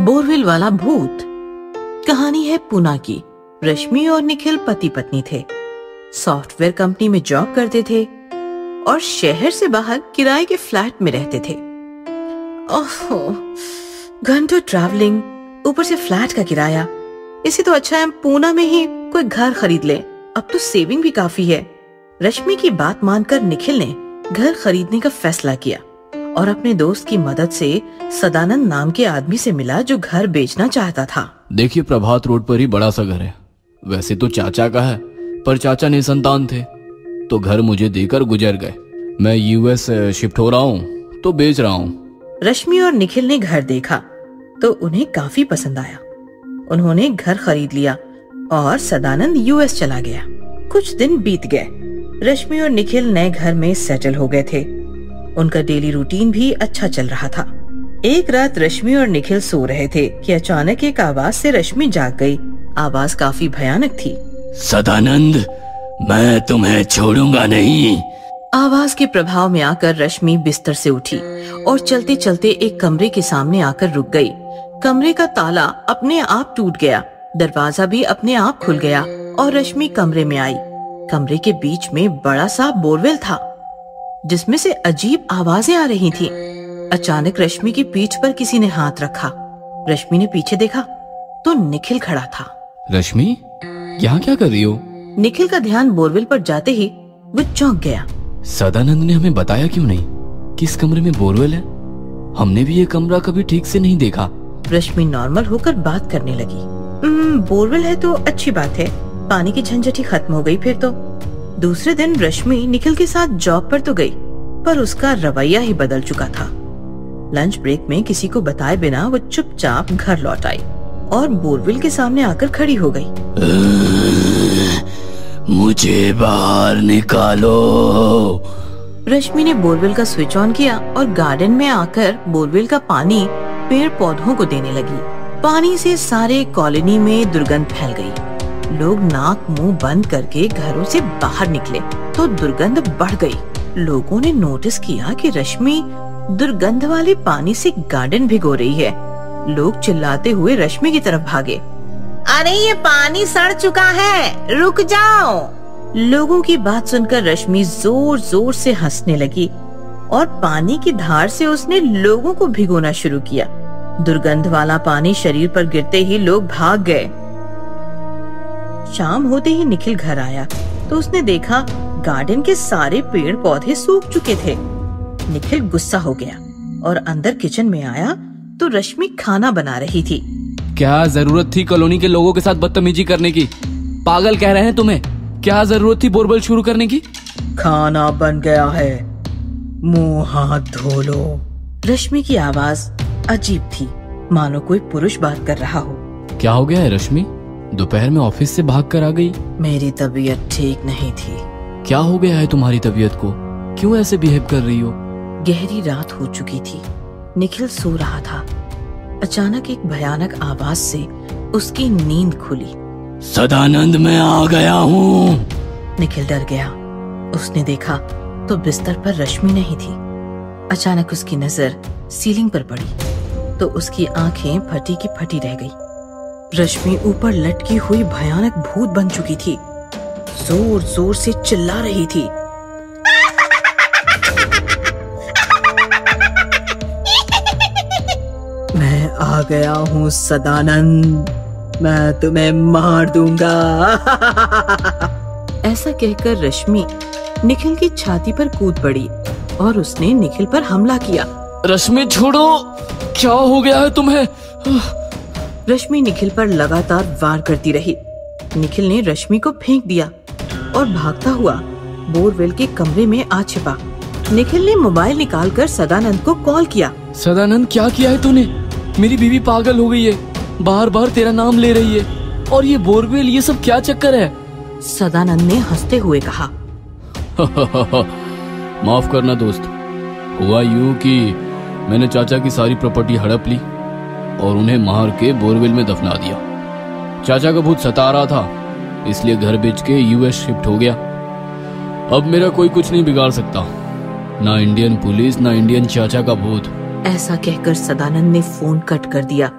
Borewell वाला भूत। कहानी है पुणे की। रश्मि और निखिल पति पत्नी थे। सॉफ्टवेयर कंपनी में जॉब करते थे और शहर से बाहर किराए के फ्लैट में रहते थे। ओहो, घंटों ट्रैवलिंग, ऊपर से फ्लैट का किराया। इससे तो अच्छा है पुणे में ही कोई घर खरीद ले, अब तो सेविंग भी काफी है। रश्मि की बात मानकर निखिल ने घर खरीदने का फैसला किया और अपने दोस्त की मदद से सदानंद नाम के आदमी से मिला जो घर बेचना चाहता था। देखिए, प्रभात रोड पर ही बड़ा सा घर है। वैसे तो चाचा का है, पर चाचा निसंतान थे तो घर मुझे देकर गुजर गए। मैं यूएस शिफ्ट हो रहा हूँ तो बेच रहा हूँ। रश्मि और निखिल ने घर देखा तो उन्हें काफी पसंद आया। उन्होंने घर खरीद लिया और सदानंद यूएस चला गया। कुछ दिन बीत गए। रश्मि और निखिल नए घर में सेटल हो गए थे। उनका डेली रूटीन भी अच्छा चल रहा था। एक रात रश्मि और निखिल सो रहे थे कि अचानक एक आवाज से रश्मि जाग गई। आवाज काफी भयानक थी। सदानंद, मैं तुम्हें छोड़ूंगा नहीं। आवाज के प्रभाव में आकर रश्मि बिस्तर से उठी और चलते चलते एक कमरे के सामने आकर रुक गई। कमरे का ताला अपने आप टूट गया, दरवाजा भी अपने आप खुल गया और रश्मि कमरे में आई। कमरे के बीच में बड़ा सा बोरवेल था जिसमें से अजीब आवाजें आ रही थी। अचानक रश्मि की पीठ पर किसी ने हाथ रखा। रश्मि ने पीछे देखा तो निखिल खड़ा था। रश्मि, यहाँ क्या कर रही हो? निखिल का ध्यान बोरवेल पर जाते ही वो चौंक गया। सदानंद ने हमें बताया क्यों नहीं कि इस कमरे में बोरवेल है? हमने भी ये कमरा कभी ठीक से नहीं देखा। रश्मि नॉर्मल होकर बात करने लगी। बोरवेल है तो अच्छी बात है, पानी की झंझट ही खत्म हो गई फिर तो। दूसरे दिन रश्मि निखिल के साथ जॉब पर तो गई, पर उसका रवैया ही बदल चुका था। लंच ब्रेक में किसी को बताए बिना वो चुपचाप घर लौट आई और बोरवेल के सामने आकर खड़ी हो गई। मुझे बाहर निकालो। रश्मि ने बोरवेल का स्विच ऑन किया और गार्डन में आकर बोरवेल का पानी पेड़ पौधों को देने लगी। पानी से सारे कॉलोनी में दुर्गंध फैल गई। लोग नाक मुंह बंद करके घरों से बाहर निकले तो दुर्गंध बढ़ गई। लोगों ने नोटिस किया कि रश्मि दुर्गंध वाले पानी से गार्डन भिगो रही है। लोग चिल्लाते हुए रश्मि की तरफ भागे। अरे ये पानी सड़ चुका है, रुक जाओ। लोगों की बात सुनकर रश्मि जोर जोर से हंसने लगी और पानी की धार से उसने लोगों को भिगोना शुरू किया। दुर्गंध वाला पानी शरीर पर गिरते ही लोग भाग गए। शाम होते ही निखिल घर आया तो उसने देखा गार्डन के सारे पेड़ पौधे सूख चुके थे। निखिल गुस्सा हो गया और अंदर किचन में आया तो रश्मि खाना बना रही थी। क्या जरूरत थी कॉलोनी के लोगों के साथ बदतमीजी करने की? पागल कह रहे हैं तुम्हें? क्या जरूरत थी बोरवेल शुरू करने की? खाना बन गया है, मुंह हाथ धो लो। रश्मि की आवाज अजीब थी, मानो कोई पुरुष बात कर रहा हो। क्या हो गया है रश्मि? दोपहर में ऑफिस से भाग कर आ गई। मेरी तबीयत ठीक नहीं थी। क्या हो गया है तुम्हारी तबीयत को? क्यों ऐसे बिहेव कर रही हो? गहरी रात हो चुकी थी। निखिल सो रहा था। अचानक एक भयानक आवाज से उसकी नींद खुली। सदानंद, मैं आ गया हूँ। निखिल डर गया। उसने देखा तो बिस्तर पर रश्मि नहीं थी। अचानक उसकी नजर सीलिंग पर पड़ी तो उसकी आंखें फटी की फटी रह गई। रश्मि ऊपर लटकी हुई भयानक भूत बन चुकी थी। जोर जोर से चिल्ला रही थी। मैं आ गया हूँ सदानंद, मैं तुम्हें मार दूंगा। ऐसा कहकर रश्मि निखिल की छाती पर कूद पड़ी और उसने निखिल पर हमला किया। रश्मि छोड़ो, क्या हो गया है तुम्हें? रश्मि निखिल पर लगातार वार करती रही। निखिल ने रश्मि को फेंक दिया और भागता हुआ बोरवेल के कमरे में आ छिपा। निखिल ने मोबाइल निकालकर सदानंद को कॉल किया। सदानंद, क्या किया है तूने? मेरी बीवी पागल हो गई है, बार बार तेरा नाम ले रही है, और ये बोरवेल, ये सब क्या चक्कर है? सदानंद ने हंसते हुए कहा। माफ करना दोस्त, हुआ यूं कि मैंने चाचा की सारी प्रॉपर्टी हड़प ली और उन्हें मार के बोरवेल में दफना दिया। चाचा का भूत सता रहा था, इसलिए घर बेच के यूएस शिफ्ट हो गया। अब मेरा कोई कुछ नहीं बिगाड़ सकता, ना इंडियन पुलिस, ना इंडियन चाचा का भूत। ऐसा कहकर सदानंद ने फोन कट कर दिया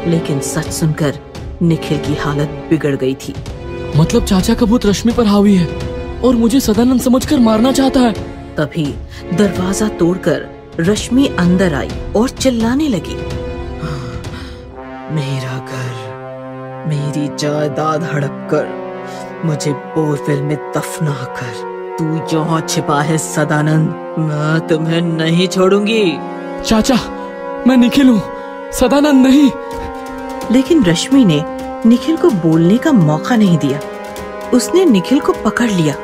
लेकिन सच सुनकर निखिल की हालत बिगड़ गई थी। मतलब चाचा का भूत रश्मि पर हावी है और मुझे सदानंद समझकर मारना चाहता है। तभी दरवाजा तोड़कर रश्मि अंदर आई और चिल्लाने लगी, मेरा घर, मेरी जायदाद हड़प कर मुझे बोरवेल में दफना कर। तू यहाँ छिपा है सदानंद, मैं तुम्हें नहीं छोड़ूंगी। चाचा, मैं निखिल हूँ, सदानंद नहीं। लेकिन रश्मि ने निखिल को बोलने का मौका नहीं दिया। उसने निखिल को पकड़ लिया,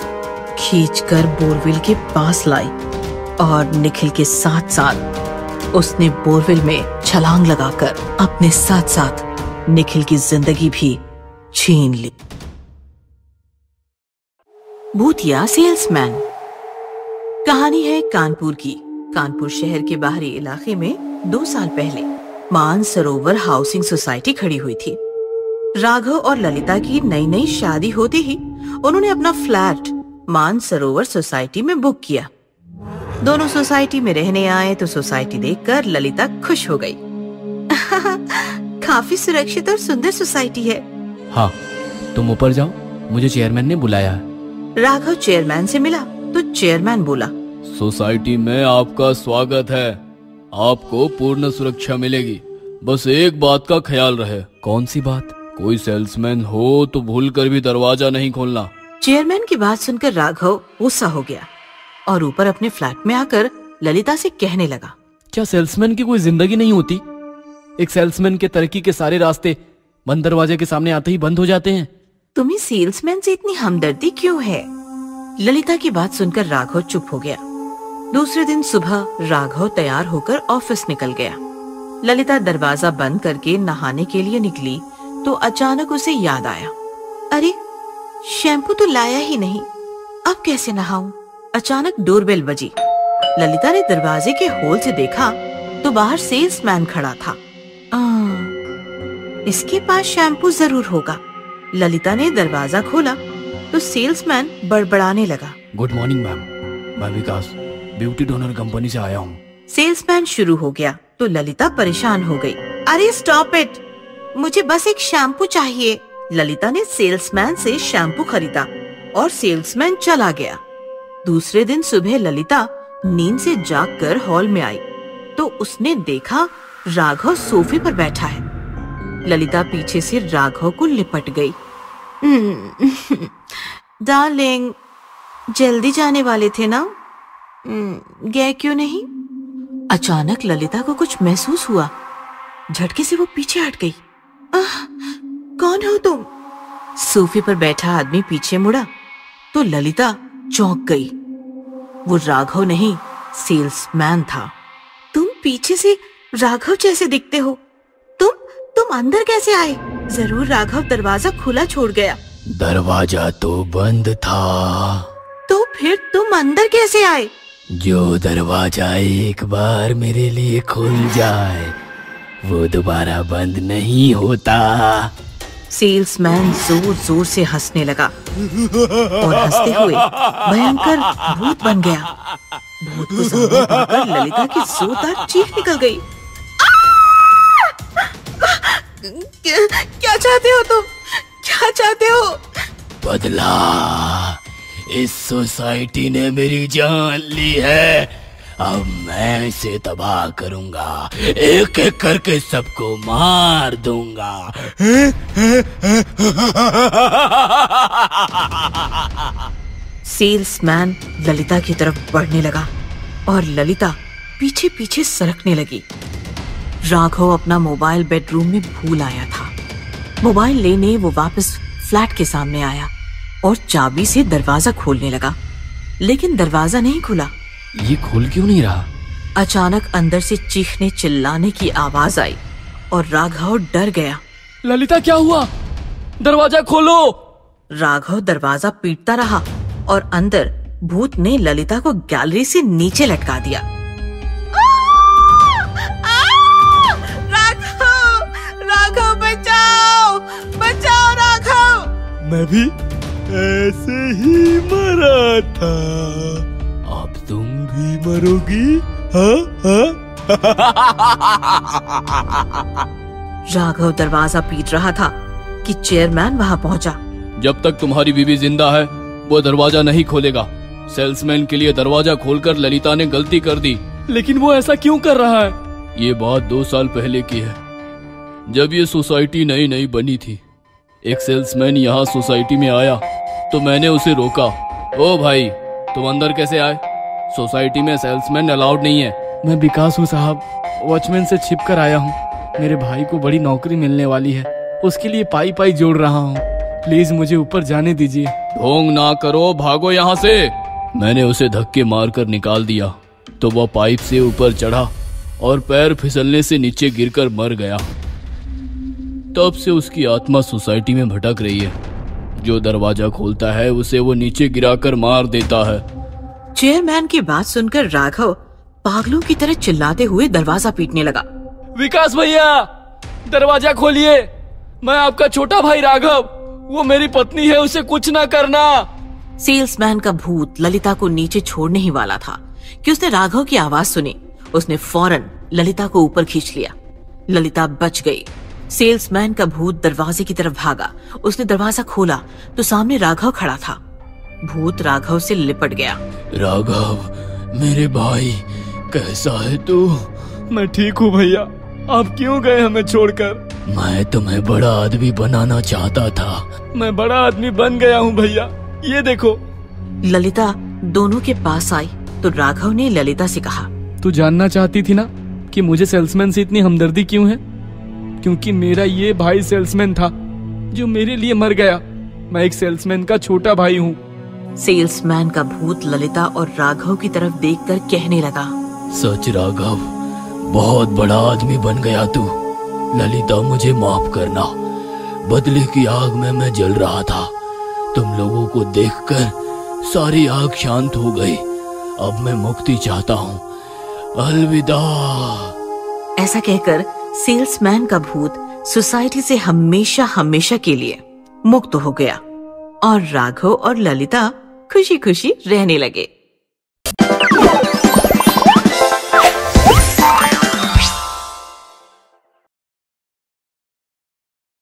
खींचकर बोरवेल के पास लाई और निखिल के साथ साथ उसने बोरवेल में छलांग लगाकर अपने साथ साथ निखिल की जिंदगी भी छीन ली। भूतिया सेल्समैन। कहानी है कानपुर की। कानपुर शहर के बाहरी इलाके में 2 साल पहले मानसरोवर हाउसिंग सोसाइटी खड़ी हुई थी। राघव और ललिता की नई नई शादी होते ही उन्होंने अपना फ्लैट मानसरोवर सोसाइटी में बुक किया। दोनों सोसाइटी में रहने आए तो सोसाइटी देखकर ललिता खुश हो गई। काफी सुरक्षित और सुंदर सोसाइटी है। हाँ, तुम ऊपर जाओ, मुझे चेयरमैन ने बुलाया है। राघव चेयरमैन से मिला तो चेयरमैन बोला, सोसाइटी में आपका स्वागत है, आपको पूर्ण सुरक्षा मिलेगी, बस एक बात का ख्याल रहे। कौन सी बात? कोई सेल्समैन हो तो भूल कर भी दरवाजा नहीं खोलना। चेयरमैन की बात सुनकर राघव गुस्सा हो गया और ऊपर अपने फ्लैट में आकर ललिता से कहने लगा, क्या सेल्समैन की कोई जिंदगी नहीं होती? एक सेल्समैन के तरक्की के सारे रास्ते बंद दरवाजे के सामने आते ही बंद हो जाते हैं। तुम्हें सेल्समैन से इतनी हमदर्दी क्यों है? ललिता की बात सुनकर राघव चुप हो गया। दूसरे दिन सुबह राघव तैयार होकर ऑफिस निकल गया। ललिता दरवाजा बंद करके नहाने के लिए निकली तो अचानक उसे याद आया, अरे शैम्पू तो लाया ही नहीं, अब कैसे नहाऊं? अचानक डोरबेल बजी। ललिता ने दरवाजे के होल से देखा तो बाहर सेल्समैन खड़ा था। इसके पास शैम्पू जरूर होगा। ललिता ने दरवाजा खोला तो सेल्समैन बड़बड़ाने लगा, गुड मॉर्निंग मैम, मैं विकास ब्यूटी डोनर कंपनी से आया हूँ। सेल्समैन शुरू हो गया तो ललिता परेशान हो गई। अरे स्टॉप इट, मुझे बस एक शैम्पू चाहिए। ललिता ने सेल्समैन से शैम्पू खरीदा और सेल्समैन चला गया। दूसरे दिन सुबह ललिता नींद से जागकर हॉल में आई तो उसने देखा राघव सोफे पर बैठा है। ललिता पीछे से राघव को लिपट गई। डार्लिंग, जल्दी जाने वाले थे ना, गए क्यों नहीं? अचानक ललिता को कुछ महसूस हुआ। झटके से वो पीछे हट गई। कौन हो तुम? सोफे पर बैठा आदमी पीछे मुड़ा तो ललिता चौंक गई। वो राघव नहीं, सेल्समैन था। तुम पीछे से राघव जैसे दिखते हो, तुम अंदर कैसे आए? जरूर राघव दरवाजा खुला छोड़ गया। दरवाजा तो बंद था। तो फिर तुम अंदर कैसे आए? जो दरवाजा एक बार मेरे लिए खुल जाए वो दोबारा बंद नहीं होता। सेल्समैन जोर जोर से हंसने लगा और हंसते हुए भयंकर भूत बन गया। भूत को सामने पाकर ललिता की जोरदार चीख निकल गई। क्या चाहते हो तुम? क्या चाहते हो? बदला, इस सोसाइटी ने मेरी जान ली है, अब मैं इसे तबाह करूंगा, एक एक करके सबको मार दूंगा। सेल्समैन ललिता की तरफ बढ़ने लगा और ललिता पीछे पीछे सरकने लगी। राघव अपना मोबाइल बेडरूम में भूल आया था। मोबाइल लेने वो वापस फ्लैट के सामने आया और चाबी से दरवाजा खोलने लगा, लेकिन दरवाजा नहीं खुला। ये खुल क्यों नहीं रहा? अचानक अंदर से चीखने चिल्लाने की आवाज आई और राघव डर गया। ललिता, क्या हुआ? दरवाजा खोलो। राघव दरवाजा पीटता रहा और अंदर भूत ने ललिता को गैलरी से नीचे लटका दिया। राघव, बचाओ, बचाओ राघव। मैं भी ऐसे ही मरा था, अब तुम भी मरोगी। राघव दरवाजा पीट रहा था कि चेयरमैन वहां पहुंचा। जब तक तुम्हारी बीवी जिंदा है वो दरवाजा नहीं खोलेगा। सेल्समैन के लिए दरवाजा खोलकर ललिता ने गलती कर दी। लेकिन वो ऐसा क्यों कर रहा है? ये बात 2 साल पहले की है, जब ये सोसाइटी नई नई बनी थी। एक सेल्समैन यहाँ सोसाइटी में आया तो मैंने उसे रोका। ओ भाई, तुम अंदर कैसे आए? सोसाइटी में सेल्समैन अलाउड नहीं है। मैं विकास हूँ साहब, वॉचमैन से छिप कर आया हूँ। मेरे भाई को बड़ी नौकरी मिलने वाली है, उसके लिए पाई पाई जोड़ रहा हूँ। प्लीज मुझे ऊपर जाने दीजिए। ढोंग ना करो, भागो यहाँ से। मैंने उसे धक्के मारकर निकाल दिया तो वह पाइप से ऊपर चढ़ा और पैर फिसलने से नीचे गिरकर मर गया। तब से उसकी आत्मा सोसाइटी में भटक रही है। जो दरवाजा खोलता है उसे वो नीचे गिराकर मार देता है। चेयरमैन की बात सुनकर राघव पागलों की तरह चिल्लाते हुए दरवाजा पीटने लगा। विकास भैया, दरवाजा खोलिए। मैं आपका छोटा भाई राघव, वो मेरी पत्नी है, उसे कुछ ना करना। सेल्समैन का भूत ललिता को नीचे छोड़ने ही वाला था कि उसने राघव की आवाज सुनी। उसने फौरन ललिता को ऊपर खींच लिया। ललिता बच गई। सेल्समैन का भूत दरवाजे की तरफ भागा। उसने दरवाजा खोला तो सामने राघव खड़ा था। भूत राघव से लिपट गया। राघव मेरे भाई, कैसा है तू? मैं ठीक हूँ भैया, आप क्यों गए हमें छोड़कर? मैं तुम्हें बड़ा आदमी बनाना चाहता था। मैं बड़ा आदमी बन गया हूँ भैया, ये देखो। ललिता दोनों के पास आई तो राघव ने ललिता से कहा, तू जानना चाहती थी ना कि मुझे सेल्समैन से इतनी हमदर्दी क्यों है? क्योंकि मेरा ये भाई सेल्समैन था जो मेरे लिए मर गया। मैं एक सेल्समैन का छोटा भाई हूँ। सेल्समैन का भूत ललिता और राघव की तरफ देखकर कहने लगा, सच राघव, बहुत बड़ा आदमी बन गया तू। ललिता मुझे माफ करना, बदले की आग में मैं जल रहा था। तुम लोगों को देखकर सारी आग शांत हो गई। अब मैं मुक्ति चाहता हूँ। अलविदा। ऐसा कहकर सेल्समैन का भूत सोसाइटी से हमेशा हमेशा के लिए मुक्त हो गया और राघव और ललिता खुशी खुशी रहने लगे।